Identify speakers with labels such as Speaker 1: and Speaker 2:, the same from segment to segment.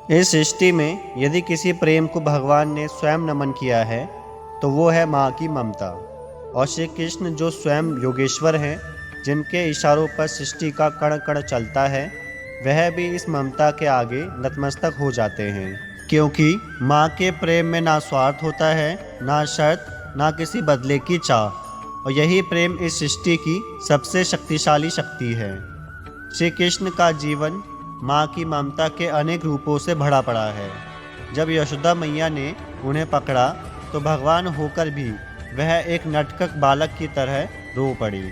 Speaker 1: इस सृष्टि में यदि किसी प्रेम को भगवान ने स्वयं नमन किया है तो वो है माँ की ममता। और श्री कृष्ण जो स्वयं योगेश्वर हैं, जिनके इशारों पर सृष्टि का कण कण चलता है, वह भी इस ममता के आगे नतमस्तक हो जाते हैं। क्योंकि माँ के प्रेम में ना स्वार्थ होता है, ना शर्त, ना किसी बदले की चाह। और यही प्रेम इस सृष्टि की सबसे शक्तिशाली शक्ति है। श्री कृष्ण का जीवन माँ की ममता के अनेक रूपों से भरा पड़ा है। जब यशोदा मैया ने उन्हें पकड़ा तो भगवान होकर भी वह एक नटखट बालक की तरह रो पड़ी,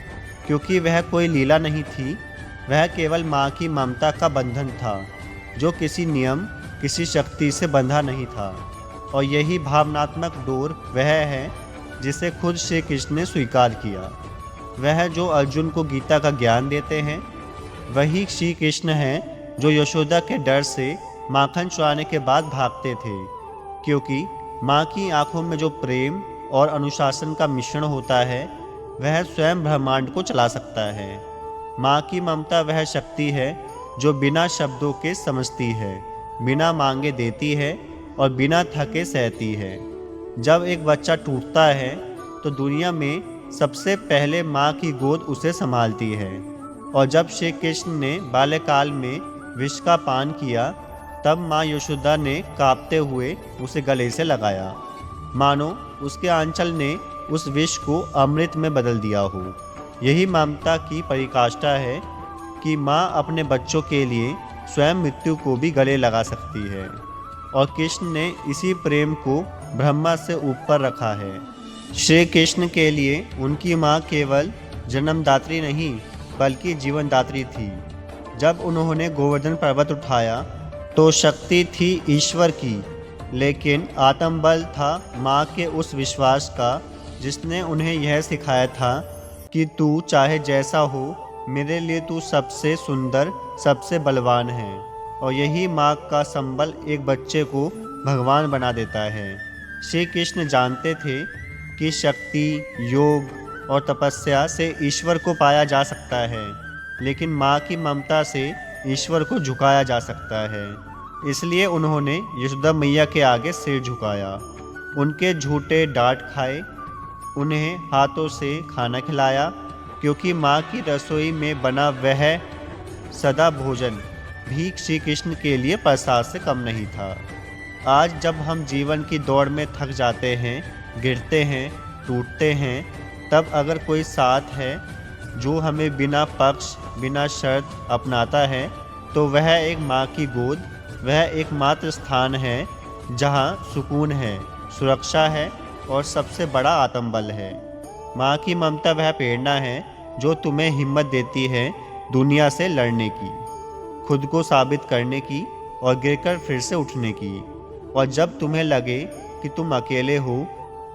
Speaker 1: क्योंकि वह कोई लीला नहीं थी, वह केवल माँ की ममता का बंधन था, जो किसी नियम, किसी शक्ति से बंधा नहीं था। और यही भावनात्मक डोर वह है जिसे खुद श्री कृष्ण ने स्वीकार किया। वह जो अर्जुन को गीता का ज्ञान देते हैं, वही श्री कृष्ण हैं जो यशोदा के डर से माखन चुराने के बाद भागते थे, क्योंकि माँ की आंखों में जो प्रेम और अनुशासन का मिश्रण होता है, वह स्वयं ब्रह्मांड को चला सकता है। माँ की ममता वह शक्ति है जो बिना शब्दों के समझती है, बिना मांगे देती है और बिना थके सहती है। जब एक बच्चा टूटता है तो दुनिया में सबसे पहले माँ की गोद उसे संभालती है। और जब श्री कृष्ण ने बाल्यकाल में विष का पान किया, तब माँ यशोदा ने कांपते हुए उसे गले से लगाया, मानो उसके आंचल ने उस विष को अमृत में बदल दिया हो। यही ममता की परिकाष्ठा है कि माँ अपने बच्चों के लिए स्वयं मृत्यु को भी गले लगा सकती है। और कृष्ण ने इसी प्रेम को ब्रह्मा से ऊपर रखा है। श्री कृष्ण के लिए उनकी माँ केवल जन्मदात्री नहीं बल्कि जीवनदात्री थी। जब उन्होंने गोवर्धन पर्वत उठाया तो शक्ति थी ईश्वर की, लेकिन आत्मबल था माँ के उस विश्वास का जिसने उन्हें यह सिखाया था कि तू चाहे जैसा हो, मेरे लिए तू सबसे सुंदर, सबसे बलवान है। और यही माँ का संबल एक बच्चे को भगवान बना देता है। श्री कृष्ण जानते थे कि शक्ति, योग और तपस्या से ईश्वर को पाया जा सकता है, लेकिन माँ की ममता से ईश्वर को झुकाया जा सकता है। इसलिए उन्होंने यशोदा मैया के आगे सिर झुकाया, उनके झूठे डांट खाए, उन्हें हाथों से खाना खिलाया, क्योंकि माँ की रसोई में बना वह सदा भोजन भी श्री कृष्ण के लिए प्रसाद से कम नहीं था। आज जब हम जीवन की दौड़ में थक जाते हैं, गिरते हैं, टूटते हैं, तब अगर कोई साथ है जो हमें बिना पक्ष, बिना शर्त अपनाता है, तो वह एक माँ की गोद, वह एकमात्र स्थान है जहाँ सुकून है, सुरक्षा है और सबसे बड़ा आत्मबल है। माँ की ममता वह प्रेरणा है जो तुम्हें हिम्मत देती है दुनिया से लड़ने की, खुद को साबित करने की और गिरकर फिर से उठने की। और जब तुम्हें लगे कि तुम अकेले हो,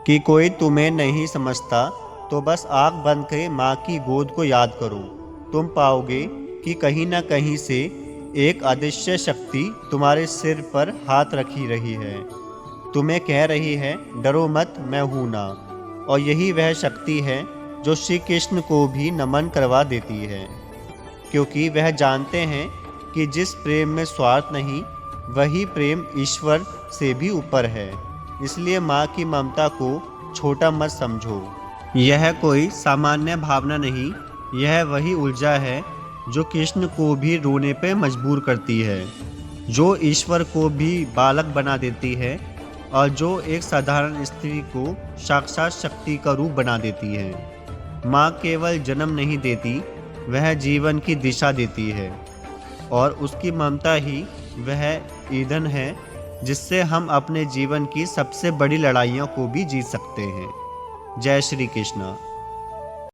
Speaker 1: कि कोई तुम्हें नहीं समझता, तो बस आँख बंद कर माँ की गोद को याद करो। तुम पाओगे कि कहीं ना कहीं से एक अदृश्य शक्ति तुम्हारे सिर पर हाथ रखी रही है, तुम्हें कह रही है, डरो मत, मैं हूँ ना। और यही वह शक्ति है जो श्री कृष्ण को भी नमन करवा देती है, क्योंकि वह जानते हैं कि जिस प्रेम में स्वार्थ नहीं, वही प्रेम ईश्वर से भी ऊपर है। इसलिए माँ की ममता को छोटा मत समझो। यह कोई सामान्य भावना नहीं, यह वही ऊर्जा है जो कृष्ण को भी रोने पे मजबूर करती है, जो ईश्वर को भी बालक बना देती है और जो एक साधारण स्त्री को साक्षात शक्ति का रूप बना देती है। माँ केवल जन्म नहीं देती, वह जीवन की दिशा देती है, और उसकी ममता ही वह ईंधन है जिससे हम अपने जीवन की सबसे बड़ी लड़ाइयों को भी जीत सकते हैं। जय श्री कृष्ण।